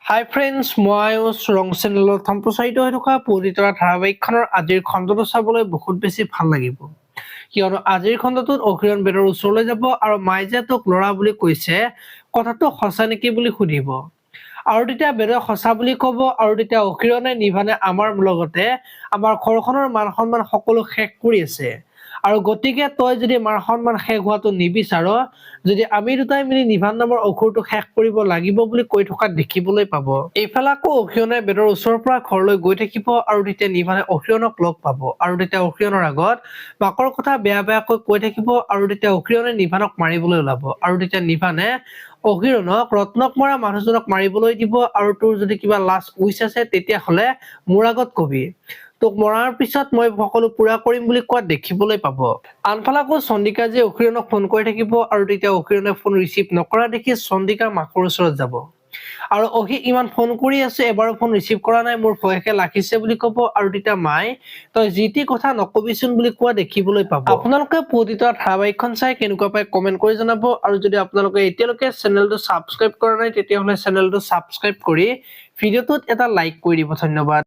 হাই friends, মই ৰং চেনেলত সম্প্ৰচাৰিত হৈ থকা পবিতৰা ধাৰাবাহিকখনৰ আজিৰ খণ্ডটো চাবলৈ বহুত বেছি ভাল লাগিব। কিয়নো আজিৰ খণ্ডটোত অহিৰণ বেদৰ ওচৰলৈ যাব আৰু মায়ে যে তোক ল'ৰা বুলি কৈছে, কথাটো সঁচা নেকি বুলি সুধিব। আৰু তেতিয়া বেদে সঁচা বুলি ক'ব আৰু তেতিয়া অহিৰণে নিভানে আমাৰ লগতে আমাৰ ঘৰখনৰ মান সন্মান সকলো শেষ কৰি আছে। আৰু গতিকে তই যদি মান সন্মান শেষ হোৱাটো নিবিচাৰ, যদি আমি দুটাই মিলি নিভান নামৰ অসুৰটো শেষ কৰিব লাগিব বুলি কৈ থকা দেখিবলৈ পাব। এইফালে আকৌ অহিৰণে বেদৰ ওচৰৰ পৰা ঘৰলৈ গৈ থাকিব আৰু তেতিয়া নিভানে অহিৰণক লগ পাব আৰু তেতিয়া অহিৰণৰ আগত মাকৰ কথা বেয়া বেয়াকৈ কৈ থাকিব আৰু তেতিয়া অহিৰণে নিভানক মাৰিবলৈ ওলাব আৰু তেতিয়া নিভানে অহিৰণক ৰত্নক মৰা মানুহজনক মাৰিবলৈ দিব আৰু তোৰ যদি কিবা লাজ উইচ আছে তেতিয়াহ'লে মোৰ আগত কবি, তোক মৰাৰ পিছত মই সকলো পুৰা কৰিম বুলি কোৱা দেখিবলৈ পাব। আনফালে আকৌ চন্দিকা যে অহিৰণক ফোন কৰি থাকিব আৰু তেতিয়া অহিৰণে ফোন ৰিচিভ নকৰা দেখি চন্দিকা মাকৰ ওচৰত যাব আৰু অহি ইমান ফোন কৰি আছে এবাৰো ফোন ৰিচিভ কৰা নাই, মোৰ ভয়কে লাগিছে বুলি ক'ব আৰু তেতিয়া মাই তই যি টি কথা নকবিচোন বুলি কোৱা দেখিবলৈ পাব। আপোনালোকে পবিতৰা ধাৰাবাহিকখন চাই কেনেকুৱা পাই কমেন্ট কৰি জনাব আৰু যদি আপোনালোকে এতিয়ালৈকে চেনেলটো ছাবস্ক্ৰাইব কৰা নাই তেতিয়াহ'লে চেনেলটো ছাবস্ক্ৰাইব কৰি ভিডিঅ'টোত এটা লাইক কৰি দিব। ধন্যবাদ।